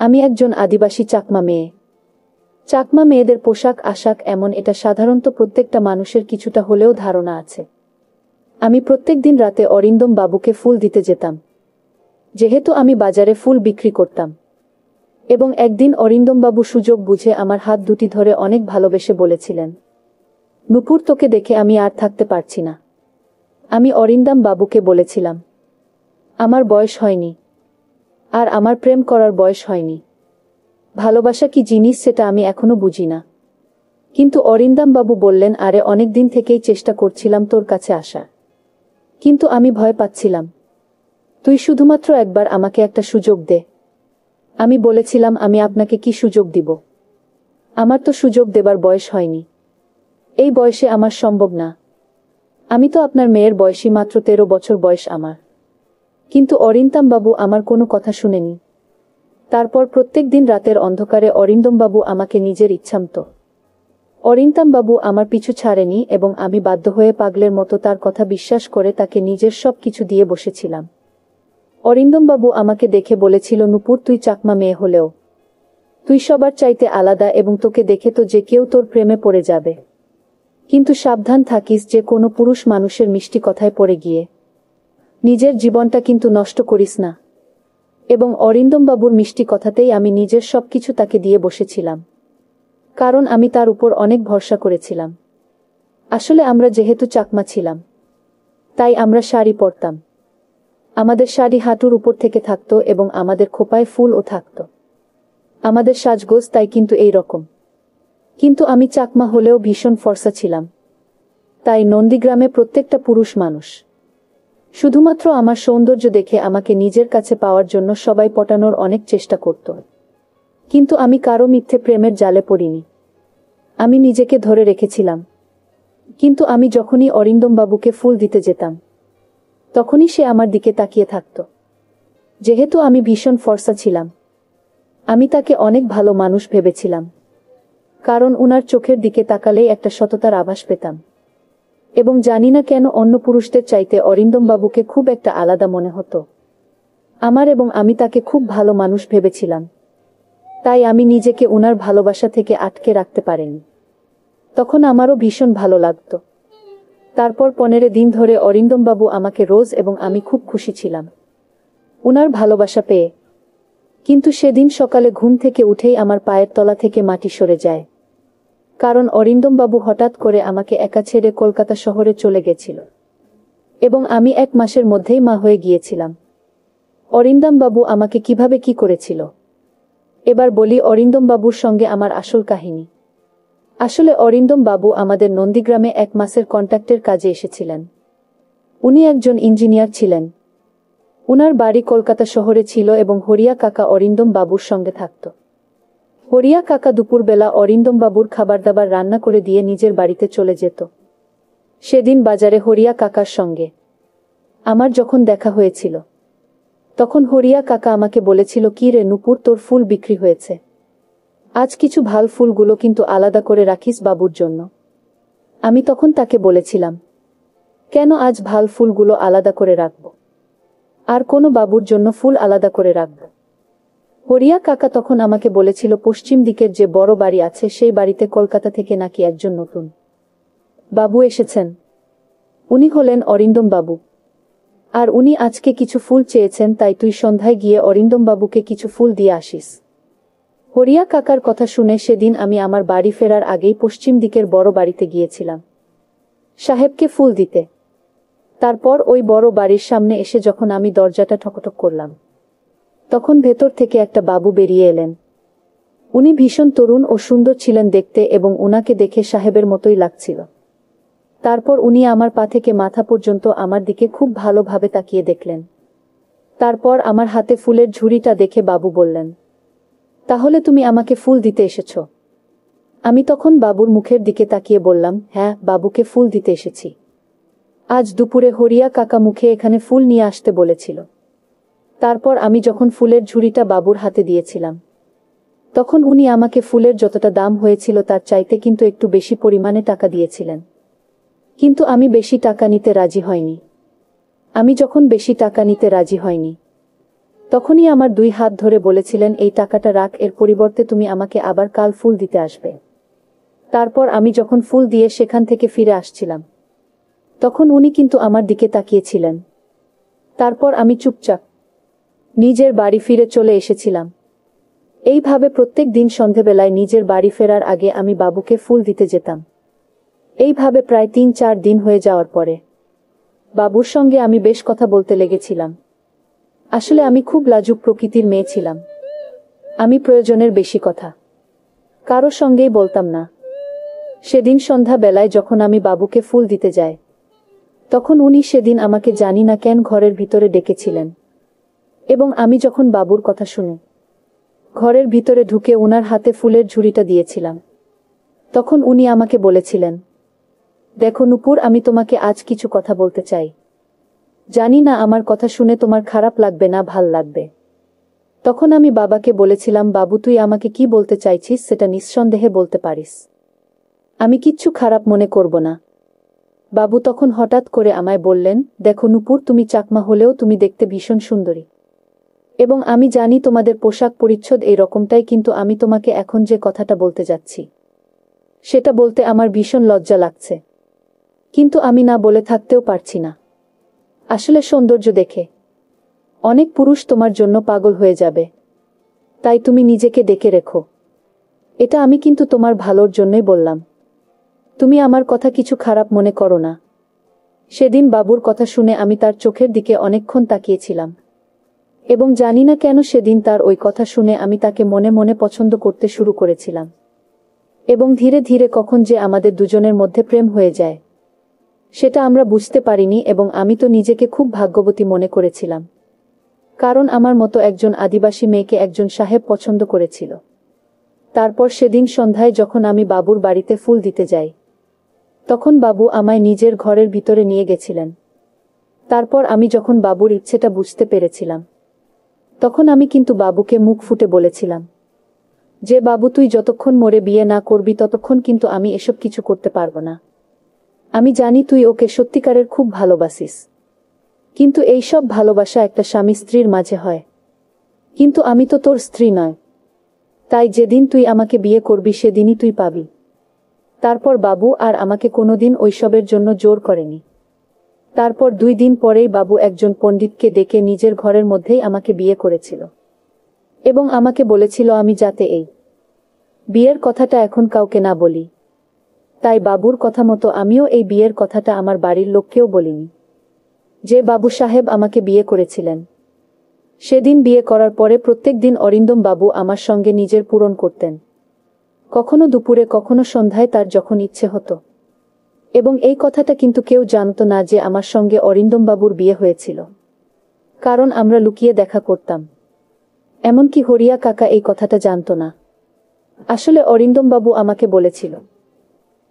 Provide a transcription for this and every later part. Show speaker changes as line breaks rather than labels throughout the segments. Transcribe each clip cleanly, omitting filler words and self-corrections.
আমি একজন আদিবাসী চাকমা মেয়ে। চাকমা মেয়েদের পোশাক আশাক এমন, এটা সাধারণত প্রত্যেকটা মানুষের কিছুটা হলেও ধারণা আছে। আমি প্রত্যেক দিন রাতে অরিন্দম বাবুকে ফুল দিতে যেতাম, যেহেতু আমি বাজারে ফুল বিক্রি করতাম। এবং একদিন অরিন্দম বাবু সুযোগ বুঝে আমার হাত দুটি ধরে অনেক ভালোবেসে বলেছিলেন, নুপুর, তোকে দেখে আমি আর থাকতে পারছি না। আমি অরিন্দম বাবুকে বলেছিলাম, আমার বয়স হয়নি, আর আমার প্রেম করার বয়স হয়নি। ভালোবাসা কি জিনিস সেটা আমি এখনো বুঝি না। কিন্তু অরিন্দম বাবু বললেন, আরে অনেক দিন থেকেই চেষ্টা করছিলাম তোর কাছে আসার, কিন্তু আমি ভয় পাচ্ছিলাম। তুই শুধুমাত্র একবার আমাকে একটা সুযোগ দে। আমি বলেছিলাম, আমি আপনাকে কি সুযোগ দিব? আমার তো সুযোগ দেবার বয়স হয়নি। এই বয়সে আমার সম্ভব না। আমি তো আপনার মেয়ের বয়সী, মাত্র 13 বছর বয়স আমার। কিন্তু অরিন্দম বাবু আমার কোনো কথা শুনেনি। তারপর প্রত্যেক দিন রাতের অন্ধকারে অরিন্দম বাবু আমাকে নিজের ইচ্ছামতো। অরিন্দম বাবু আমার পিছু ছাড়েনি এবং আমি বাধ্য হয়ে পাগলের মতো তার কথা বিশ্বাস করে তাকে নিজের সব কিছু দিয়ে বসেছিলাম। অরিন্দম বাবু আমাকে দেখে বলেছিল, নুপুর, তুই চাকমা মেয়ে হলেও তুই সবার চাইতে আলাদা, এবং তোকে দেখে তো যে কেউ তোর প্রেমে পড়ে যাবে। কিন্তু সাবধান থাকিস যে কোনো পুরুষ মানুষের মিষ্টি কথায় পড়ে গিয়ে নিজের জীবনটা কিন্তু নষ্ট করিস না। এবং অরিন্দম বাবুর মিষ্টি কথাতেই আমি নিজের সবকিছু তাকে দিয়ে বসেছিলাম, কারণ আমি তার উপর অনেক ভরসা করেছিলাম। আসলে আমরা যেহেতু চাকমা ছিলাম, তাই আমরা শাড়ি পরতাম। আমাদের শাড়ি হাঁটুর উপর থেকে থাকতো এবং আমাদের খোপায় ফুলও থাকতো। আমাদের সাজগোজ তাই কিন্তু এই রকম। কিন্তু আমি চাকমা হলেও ভীষণ ফর্সা ছিলাম, তাই নন্দীগ্রামে প্রত্যেকটা পুরুষ মানুষ শুধুমাত্র আমার সৌন্দর্য দেখে আমাকে নিজের কাছে পাওয়ার জন্য সবাই পটানোর অনেক চেষ্টা করত। কিন্তু আমি কারো মিথ্যে প্রেমের জালে পড়িনি। আমি নিজেকে ধরে রেখেছিলাম। কিন্তু আমি যখনই অরিন্দম বাবুকে ফুল দিতে যেতাম, তখনই সে আমার দিকে তাকিয়ে থাকত। যেহেতু আমি ভীষণ ফর্সা ছিলাম, আমি তাকে অনেক ভালো মানুষ ভেবেছিলাম, কারণ উনার চোখের দিকে তাকালেই একটা সততার আভাস পেতাম। এবং জানি না কেন অন্য পুরুষদের চাইতে অরিন্দম বাবুকে খুব একটা আলাদা মনে হতো আমার, এবং আমি তাকে খুব ভালো মানুষ ভেবেছিলাম। তাই আমি নিজেকে উনার ভালোবাসা থেকে আটকে রাখতে পারিনি। তখন আমারও ভীষণ ভালো লাগতো। তারপর 15 দিন ধরে অরিন্দম বাবু আমাকে রোজ, এবং আমি খুব খুশি ছিলাম উনার ভালোবাসা পেয়ে। কিন্তু সেদিন সকালে ঘুম থেকে উঠেই আমার পায়ের তলা থেকে মাটি সরে যায়, কারণ অরিন্দম বাবু হঠাৎ করে আমাকে একা ছেড়ে কলকাতা শহরে চলে গেছিল, এবং আমি 1 মাসের মধ্যেই মা হয়ে গিয়েছিলাম। অরিন্দম বাবু আমাকে কিভাবে কি করেছিল, এবার বলি অরিন্দম বাবুর সঙ্গে আমার আসল কাহিনী। আসলে অরিন্দম বাবু আমাদের নন্দীগ্রামে 1 মাসের কন্ট্রাক্টের কাজে এসেছিলেন। উনি একজন ইঞ্জিনিয়ার ছিলেন। উনার বাড়ি কলকাতা শহরে ছিল এবং হরিয়া কাকা অরিন্দম বাবুর সঙ্গে থাকত। হরিয়া কাকা দুপুরবেলা অরিন্দম বাবুর খাবার দাবার রান্না করে দিয়ে নিজের বাড়িতে চলে যেত। সেদিন বাজারে হরিয়া কাকার সঙ্গে আমার যখন দেখা হয়েছিল, তখন হরিয়া কাকা আমাকে বলেছিল, কি রে নুপুর, তোর ফুল বিক্রি হয়েছে। আজ কিছু ভাল ফুলগুলো কিন্তু আলাদা করে রাখিস বাবুর জন্য। আমি তখন তাকে বলেছিলাম, কেন আজ ভাল ফুলগুলো আলাদা করে রাখব? আর কোনো বাবুর জন্য ফুল আলাদা করে রাখব? হরিয়া কাকা তখন আমাকে বলেছিল, পশ্চিম দিকের যে বড় বাড়ি আছে সেই বাড়িতে কলকাতা থেকে নাকি একজন নতুন বাবু এসেছেন। উনি হলেন অরিন্দম বাবু, আর উনি আজকে কিছু ফুল চেয়েছেন, তাই তুই সন্ধ্যায় গিয়ে অরিন্দম বাবুকে কিছু ফুল দিয়ে আসিস। হরিয়া কাকার কথা শুনে সেদিন আমি আমার বাড়ি ফেরার আগেই পশ্চিম দিকের বড় বাড়িতে গিয়েছিলাম সাহেবকে ফুল দিতে। তারপর ওই বড় বাড়ির সামনে এসে যখন আমি দরজাটা ঠকঠক করলাম, তখন ভেতর থেকে একটা বাবু বেরিয়ে এলেন। উনি ভীষণ তরুণ ও সুন্দর ছিলেন দেখতে, এবং উনাকে দেখে সাহেবের মতোই লাগছিল। তারপর উনি আমার পা থেকে মাথা পর্যন্ত আমার দিকে খুব ভালোভাবে তাকিয়ে দেখলেন। তারপর আমার হাতে ফুলের ঝুড়িটা দেখে বাবু বললেন, তাহলে তুমি আমাকে ফুল দিতে এসেছ? আমি তখন বাবুর মুখের দিকে তাকিয়ে বললাম, হ্যাঁ, বাবুকে ফুল দিতে এসেছি। আজ দুপুরে হরিয়া কাকা মুখে এখানে ফুল নিয়ে আসতে বলেছিল। তারপর আমি যখন ফুলের ঝুড়িটা বাবুর হাতে দিয়েছিলাম, তখন উনি আমাকে ফুলের যতটা দাম হয়েছিল তার চাইতে কিন্তু একটু বেশি পরিমাণে টাকা দিয়েছিলেন। কিন্তু আমি বেশি টাকা নিতে রাজি হয়নি। আমি যখন বেশি টাকা নিতে রাজি হয়নি, তখনই আমার 2 হাত ধরে বলেছিলেন, এই টাকাটা রাখ, এর পরিবর্তে তুমি আমাকে আবার কাল ফুল দিতে আসবে। তারপর আমি যখন ফুল দিয়ে সেখান থেকে ফিরে আসছিলাম, তখন উনি কিন্তু আমার দিকে তাকিয়েছিলেন। তারপর আমি চুপচাপ নিজের বাড়ি ফিরে চলে এসেছিলাম। এইভাবে প্রত্যেক দিন সন্ধেবেলায় নিজের বাড়ি ফেরার আগে আমি বাবুকে ফুল দিতে যেতাম। এইভাবে প্রায় 3-4 দিন হয়ে যাওয়ার পরে বাবুর সঙ্গে আমি বেশ কথা বলতে লেগেছিলাম। আসলে আমি খুব লাজুক প্রকৃতির মেয়ে ছিলাম। আমি প্রয়োজনের বেশি কথা কারো সঙ্গেই বলতাম না। সেদিন সন্ধ্যা বেলায় যখন আমি বাবুকে ফুল দিতে যাই, তখন উনি সেদিন আমাকে জানি না কেন ঘরের ভিতরে ডেকেছিলেন। এবং আমি যখন বাবুর কথা শুনে ঘরের ভিতরে ঢুকে উনার হাতে ফুলের ঝুড়িটা দিয়েছিলাম, তখন উনি আমাকে বলেছিলেন, দেখো নূপুর, আমি তোমাকে আজ কিছু কথা বলতে চাই। জানি না আমার কথা শুনে তোমার খারাপ লাগবে না ভাল লাগবে। তখন আমি বাবাকে বলেছিলাম, বাবু তুই আমাকে কি বলতে চাইছিস সেটা নিঃসন্দেহে বলতে পারিস, আমি কিচ্ছু খারাপ মনে করব না। বাবু তখন হঠাৎ করে আমায় বললেন, দেখো নূপুর, তুমি চাকমা হলেও তুমি দেখতে ভীষণ সুন্দরী, এবং আমি জানি তোমাদের পোশাক পরিচ্ছদ এই রকমটাই, কিন্তু আমি তোমাকে এখন যে কথাটা বলতে যাচ্ছি সেটা বলতে আমার ভীষণ লজ্জা লাগছে, কিন্তু আমি না বলে থাকতেও পারছি না। আসলে সৌন্দর্য দেখে অনেক পুরুষ তোমার জন্য পাগল হয়ে যাবে, তাই তুমি নিজেকে ডেকে রেখো। এটা আমি কিন্তু তোমার ভালোর জন্যই বললাম, তুমি আমার কথা কিছু খারাপ মনে করো না। সেদিন বাবুর কথা শুনে আমি তার চোখের দিকে অনেকক্ষণ তাকিয়েছিলাম, এবং জানি না কেন সেদিন তার ওই কথা শুনে আমি তাকে মনে মনে পছন্দ করতে শুরু করেছিলাম, এবং ধীরে ধীরে কখন যে আমাদের দুজনের মধ্যে প্রেম হয়ে যায় সেটা আমরা বুঝতে পারিনি। এবং আমি তো নিজেকে খুব ভাগ্যবতী মনে করেছিলাম, কারণ আমার মতো একজন আদিবাসী মেয়েকে একজন সাহেব পছন্দ করেছিল। তারপর সেদিন সন্ধ্যায় যখন আমি বাবুর বাড়িতে ফুল দিতে যাই, তখন বাবু আমায় নিজের ঘরের ভিতরে নিয়ে গেছিলেন। তারপর আমি যখন বাবুর ইচ্ছেটা বুঝতে পেরেছিলাম, তখন আমি কিন্তু বাবুকে মুখ ফুটে বলেছিলাম যে, বাবু তুই যতক্ষণ মরে বিয়ে না করবি ততক্ষণ কিন্তু আমি এসব কিছু করতে পারবো না। আমি জানি তুই ওকে সত্যিকারের খুব ভালোবাসিস, কিন্তু এই সব ভালোবাসা একটা স্বামী স্ত্রীর মাঝে হয়, কিন্তু আমি তো তোর স্ত্রী নয়, তাই যেদিন তুই আমাকে বিয়ে করবি সেদিনই তুই পাবি। তারপর বাবু আর আমাকে কোনোদিন ওইসবের জন্য জোর করেনি। তারপর 2 দিন পরেই বাবু একজন পণ্ডিতকে ডেকে নিজের ঘরের মধ্যেই আমাকে বিয়ে করেছিল, এবং আমাকে বলেছিল আমি যাতে এই বিয়ের কথাটা এখন কাউকে না বলি। তাই বাবুর কথা মতো আমিও এই বিয়ের কথাটা আমার বাড়ির লোককেও বলিনি। যে বাবু সাহেব আমাকে বিয়ে করেছিলেন, সেদিন বিয়ে করার পরে প্রত্যেক দিন অরিন্দম বাবু আমার সঙ্গে নিজের পূরণ করতেন, কখনো দুপুরে কখনো সন্ধ্যায়, তার যখন ইচ্ছে হতো। এবং এই কথাটা কিন্তু কেউ জানত না যে আমার সঙ্গে অরিন্দম বাবুর বিয়ে হয়েছিল, কারণ আমরা লুকিয়ে দেখা করতাম। এমনকি হরিয়া কাকা এই কথাটা জানত না। আসলে অরিন্দম বাবু আমাকে বলেছিল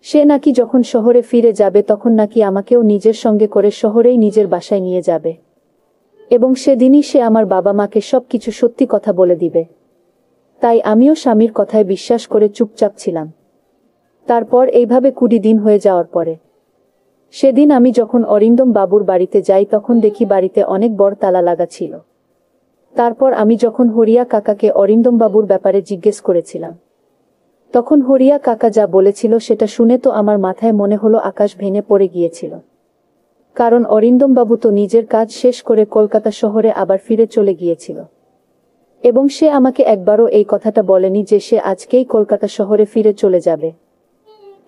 সে নাকি যখন শহরে ফিরে যাবে তখন নাকি আমাকেও নিজের সঙ্গে করে শহরেই নিজের বাসায় নিয়ে যাবে, এবং সেদিনই সে আমার বাবা মাকে সবকিছু সত্যি কথা বলে দিবে। তাই আমিও স্বামীর কথায় বিশ্বাস করে চুপচাপ ছিলাম। তারপর এইভাবে 20 দিন হয়ে যাওয়ার পরে সেদিন আমি যখন অরিন্দম বাবুর বাড়িতে যাই, তখন দেখি বাড়িতে অনেক বড় তালা লাগা ছিল। তারপর আমি যখন হরিয়া কাকাকে অরিন্দম বাবুর ব্যাপারে জিজ্ঞেস করেছিলাম, তখন হরিয়া কাকা যা বলেছিল সেটা শুনে তো আমার মাথায় মনে হলো আকাশ ভেঙে পড়ে গিয়েছিল। কারণ অরিন্দম বাবু তো নিজের কাজ শেষ করে কলকাতা শহরে আবার ফিরে চলে গিয়েছিল, এবং সে আমাকে একবারও এই কথাটা বলেনি যে সে আজকেই কলকাতা শহরে ফিরে চলে যাবে।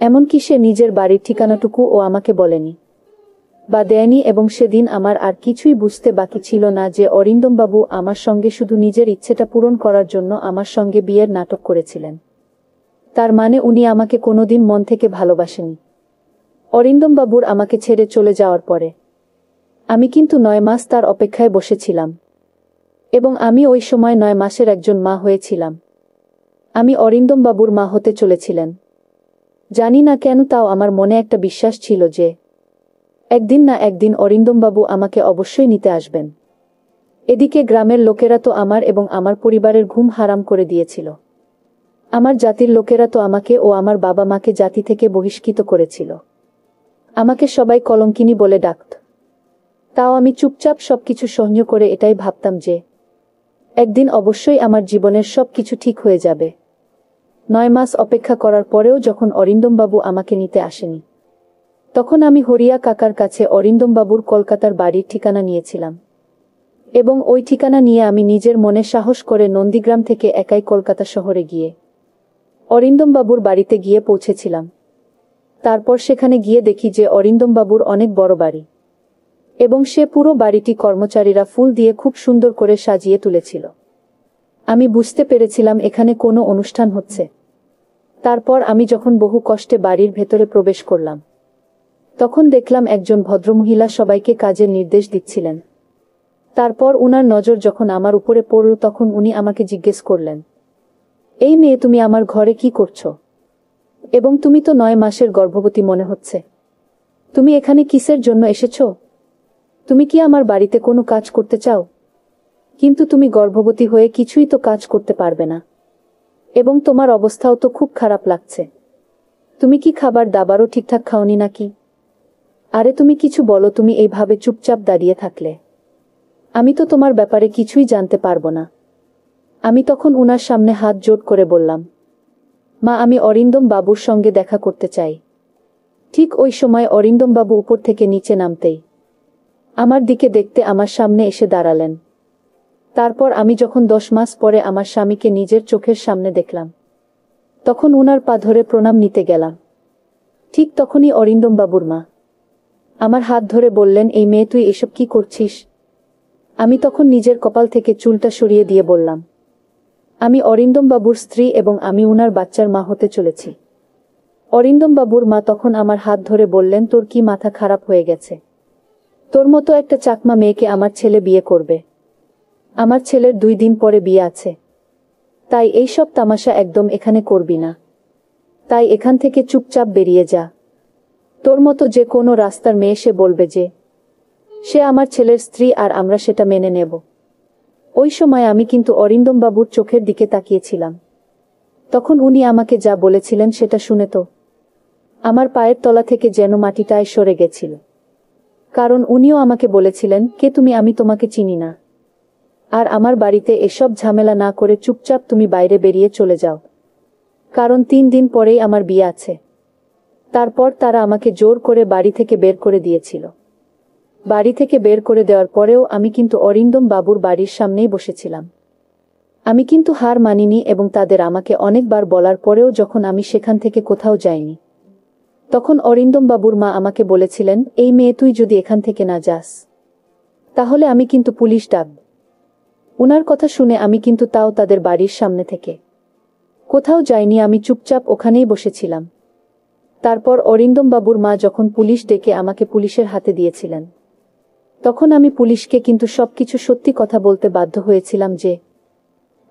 এমনকি সে নিজের বাড়ির ঠিকানাটুকু ও আমাকে বলেনি বা দেয়নি। এবং সেদিন আমার আর কিছুই বুঝতে বাকি ছিল না যে অরিন্দম বাবু আমার সঙ্গে শুধু নিজের ইচ্ছেটা পূরণ করার জন্য আমার সঙ্গে বিয়ের নাটক করেছিলেন। তার মানে উনি আমাকে কোনোদিন মন থেকে ভালোবাসেনি। অরিন্দম বাবুর আমাকে ছেড়ে চলে যাওয়ার পরে আমি কিন্তু 9 মাস তার অপেক্ষায় বসেছিলাম, এবং আমি ওই সময় 9 মাসের একজন মা হয়েছিলাম। আমি অরিন্দম বাবুর মা হতে চলেছিলেন। জানি না কেন, তাও আমার মনে একটা বিশ্বাস ছিল যে একদিন না একদিন অরিন্দম বাবু আমাকে অবশ্যই নিতে আসবেন। এদিকে গ্রামের লোকেরা তো আমার এবং আমার পরিবারের ঘুম হারাম করে দিয়েছিল। আমার জাতির লোকেরা তো আমাকে ও আমার বাবা মাকে জাতি থেকে বহিষ্কৃত করেছিল। আমাকে সবাই কলঙ্কিনী বলে ডাকত। তাও আমি চুপচাপ সবকিছু সহ্য করে এটাই ভাবতাম যে একদিন অবশ্যই আমার জীবনের সব কিছু ঠিক হয়ে যাবে। 9 মাস অপেক্ষা করার পরেও যখন অরিন্দমবাবু আমাকে নিতে আসেনি, তখন আমি হরিয়া কাকার কাছে অরিন্দমবাবুর কলকাতার বাড়ির ঠিকানা নিয়েছিলাম, এবং ওই ঠিকানা নিয়ে আমি নিজের মনে সাহস করে নন্দীগ্রাম থেকে একাই কলকাতা শহরে গিয়ে অরিন্দমবাবুর বাড়িতে গিয়ে পৌঁছেছিলাম। তারপর সেখানে গিয়ে দেখি যে অরিন্দমবাবুর অনেক বড় বাড়ি, এবং সে পুরো বাড়িটি কর্মচারীরা ফুল দিয়ে খুব সুন্দর করে সাজিয়ে তুলেছিল। আমি বুঝতে পেরেছিলাম এখানে কোনো অনুষ্ঠান হচ্ছে। তারপর আমি যখন বহু কষ্টে বাড়ির ভেতরে প্রবেশ করলাম, তখন দেখলাম একজন ভদ্রমহিলা সবাইকে কাজের নির্দেশ দিচ্ছিলেন। তারপর উনার নজর যখন আমার উপরে পড়ল, তখন উনি আমাকে জিজ্ঞেস করলেন, এই মেয়ে, তুমি আমার ঘরে কি করছো? এবং তুমি তো 9 মাসের গর্ভবতী মনে হচ্ছে। তুমি এখানে কিসের জন্য এসেছো? তুমি কি আমার বাড়িতে কোনো কাজ করতে চাও? কিন্তু তুমি গর্ভবতী হয়ে কিছুই তো কাজ করতে পারবে না, এবং তোমার অবস্থাও তো খুব খারাপ লাগছে। তুমি কি খাবার দাবারও ঠিকঠাক খাওনি নাকি? আরে তুমি কিছু বলো, তুমি এইভাবে চুপচাপ দাঁড়িয়ে থাকলে আমি তো তোমার ব্যাপারে কিছুই জানতে পারবো না। আমি তখন উনার সামনে হাত জোড় করে বললাম, মা, আমি অরিন্দম বাবুর সঙ্গে দেখা করতে চাই। ঠিক ওই সময় অরিন্দম বাবু উপর থেকে নিচে নামতেই আমার দিকে দেখতে আমার সামনে এসে দাঁড়ালেন। তারপর আমি যখন 10 মাস পরে আমার স্বামীকে নিজের চোখের সামনে দেখলাম, তখন উনার পা ধরে প্রণাম নিতে গেলাম। ঠিক তখনই অরিন্দম বাবুর মা আমার হাত ধরে বললেন, এই মেয়ে, তুই এসব কি করছিস? আমি তখন নিজের কপাল থেকে চুলটা সরিয়ে দিয়ে বললাম, আমি অরিন্দম বাবুর স্ত্রী এবং আমি উনার বাচ্চার মা হতে চলেছি। অরিন্দম বাবুর মা তখন আমার হাত ধরে বললেন, তোর কি মাথা খারাপ হয়ে গেছে? তোর মতো একটা চাকমা মেয়েকে আমার ছেলে বিয়ে করবে? আমার ছেলের 2 দিন পরে বিয়ে আছে, তাই এইসব তামাশা একদম এখানে করবি না। তাই এখান থেকে চুপচাপ বেরিয়ে যা। তোর মতো যে কোনো রাস্তার মেয়ে সে বলবে যে সে আমার ছেলের স্ত্রী, আর আমরা সেটা মেনে নেব। ওই সময় আমি কিন্তু অরিন্দম বাবুর চোখের দিকে তাকিয়েছিলাম। তখন উনি আমাকে যা বলেছিলেন সেটা শুনে তো আমার পায়ের তলা থেকে যেন মাটিটায় সরে গেছিল। কারণ উনিও আমাকে বলেছিলেন, কে তুমি? আমি তোমাকে চিনি না, আর আমার বাড়িতে এসব ঝামেলা না করে চুপচাপ তুমি বাইরে বেরিয়ে চলে যাও, কারণ 3 দিন পরেই আমার বিয়ে আছে। তারপর তারা আমাকে জোর করে বাড়ি থেকে বের করে দিয়েছিল। বাড়ি থেকে বের করে দেওয়ার পরেও আমি কিন্তু অরিন্দম বাবুর বাড়ির সামনেই বসেছিলাম। আমি কিন্তু হার মানিনি, এবং তাদের আমাকে অনেকবার বলার পরেও যখন আমি সেখান থেকে কোথাও যাইনি, তখন অরিন্দম বাবুর মা আমাকে বলেছিলেন, এই মেয়ে, তুই যদি এখান থেকে না যাস তাহলে আমি কিন্তু পুলিশ ডাকব। উনার কথা শুনে আমি কিন্তু তাও তাদের বাড়ির সামনে থেকে কোথাও যাইনি, আমি চুপচাপ ওখানেই বসেছিলাম। তারপর অরিন্দম বাবুর মা যখন পুলিশ ডেকে আমাকে পুলিশের হাতে দিয়েছিলেন, তখন আমি পুলিশকে কিন্তু সবকিছু সত্যি কথা বলতে বাধ্য হয়েছিলাম যে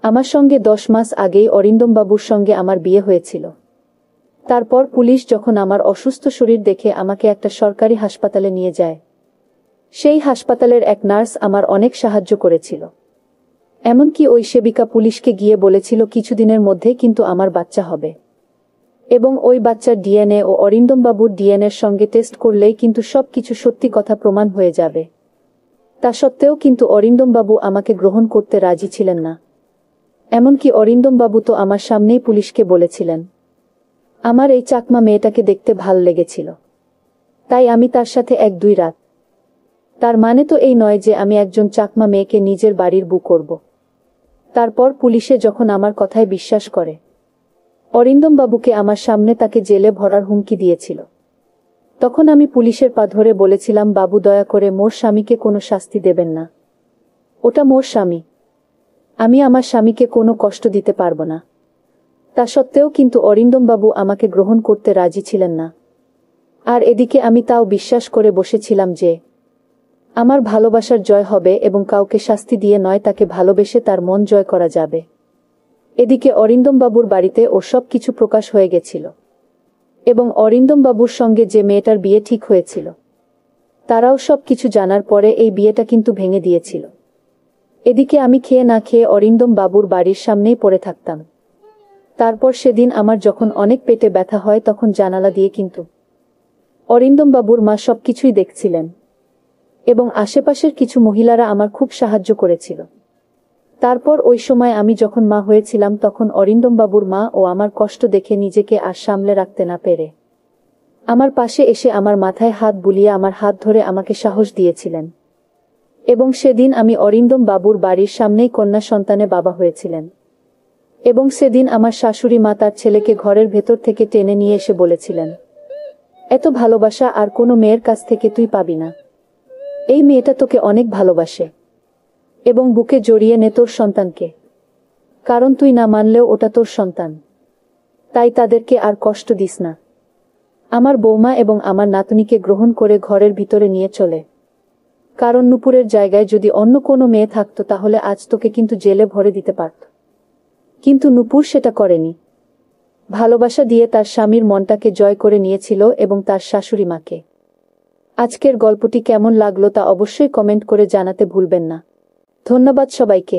আমার সঙ্গে 10 মাস আগেই অরিন্দম বাবুর সঙ্গে আমার বিয়ে হয়েছিল। তারপর পুলিশ যখন আমার অসুস্থ শরীর দেখে আমাকে একটা সরকারি হাসপাতালে নিয়ে যায়, সেই হাসপাতালের এক নার্স আমার অনেক সাহায্য করেছিল। এমনকি ওই সেবিকা পুলিশকে গিয়ে বলেছিল কিছুদিনের মধ্যে কিন্তু আমার বাচ্চা হবে, এবং ওই বাচ্চার ডিএনএ ও অরিন্দম বাবুর ডিএনএর সঙ্গে টেস্ট করলেই কিন্তু সবকিছু সত্যি কথা প্রমাণ হয়ে যাবে। তা সত্ত্বেও কিন্তু অরিন্দম বাবু আমাকে গ্রহণ করতে রাজি ছিলেন না। এমনকি অরিন্দম বাবু তো আমার সামনেই পুলিশকে বলেছিলেন, আমার এই চাকমা মেয়েটাকে দেখতে ভাল লেগেছিল, তাই আমি তার সাথে 1-2 রাত। তার মানে তো এই নয় যে আমি একজন চাকমা মেয়েকে নিজের বাড়ির বউ করব। তারপর পুলিশে যখন আমার কথায় বিশ্বাস করে, অরিন্দম বাবুকে আমার সামনে তাকে জেলে ভরার হুমকি দিয়েছিল, তখন আমি পুলিশের পা ধরে বলেছিলাম, বাবু, দয়া করে মোর স্বামীকে কোনো শাস্তি দেবেন না। ওটা মোর স্বামী, আমি আমার স্বামীকে কোনো কষ্ট দিতে পারবো না। তা সত্ত্বেও কিন্তু অরিন্দম বাবু আমাকে গ্রহণ করতে রাজি ছিলেন না। আর এদিকে আমি তাও বিশ্বাস করে বসেছিলাম যে আমার ভালোবাসার জয় হবে, এবং কাউকে শাস্তি দিয়ে নয়, তাকে ভালোবেসে তার মন জয় করা যাবে। এদিকে অরিন্দম বাবুর বাড়িতে ও সব কিছু প্রকাশ হয়ে গেছিল, এবং অরিন্দম বাবুর সঙ্গে যে মেয়েটার বিয়ে ঠিক হয়েছিল তারাও সব কিছু জানার পরে এই বিয়েটা কিন্তু ভেঙে দিয়েছিল। এদিকে আমি খেয়ে না খেয়ে অরিন্দম বাবুর বাড়ির সামনেই পড়ে থাকতাম। তারপর সেদিন আমার যখন অনেক পেটে ব্যথা হয়, তখন জানালা দিয়ে কিন্তু অরিন্দম বাবুর মা সবকিছুই দেখছিলেন, এবং আশেপাশের কিছু মহিলারা আমার খুব সাহায্য করেছিল। তারপর ওই সময় আমি যখন মা হয়েছিলাম তখন অরিন্দমবাবুর মা ও আমার কষ্ট দেখে নিজেকে আর সামলে রাখতে না পেরে আমার পাশে এসে আমার মাথায় হাত বুলিয়ে আমার হাত ধরে আমাকে সাহস দিয়েছিলেন। এবং সেদিন আমি অরিন্দম বাবুর বাড়ির সামনেই কন্যা সন্তানে বাবা হয়েছিলেন। এবং সেদিন আমার শাশুড়ি মা তার ছেলেকে ঘরের ভেতর থেকে টেনে নিয়ে এসে বলেছিলেন, এত ভালোবাসা আর কোনো মেয়ের কাছ থেকে তুই পাবি না। এই মেয়েটা তোকে অনেক ভালোবাসে এবং বুকে জড়িয়ে নে তোর সন্তানকে, কারণ তুই না মানলেও ওটা তোর সন্তান, তাই তাদেরকে আর কষ্ট দিস না। আমার বৌমা এবং আমার নাতনিকে গ্রহণ করে ঘরের ভিতরে নিয়ে চলে, কারণ নূপুরের জায়গায় যদি অন্য কোনো মেয়ে থাকতো তাহলে আজ তোকে কিন্তু জেলে ভরে দিতে পারত। কিন্তু নূপুর সেটা করেনি। ভালোবাসা দিয়ে তার স্বামীর মনটাকে জয় করে নিয়েছিল এবং তার শাশুড়ি মাকে। আজকের গল্পটি কেমন লাগলো তা অবশ্যই কমেন্ট করে জানাতে ভুলবেন না। ধন্যবাদ সবাইকে।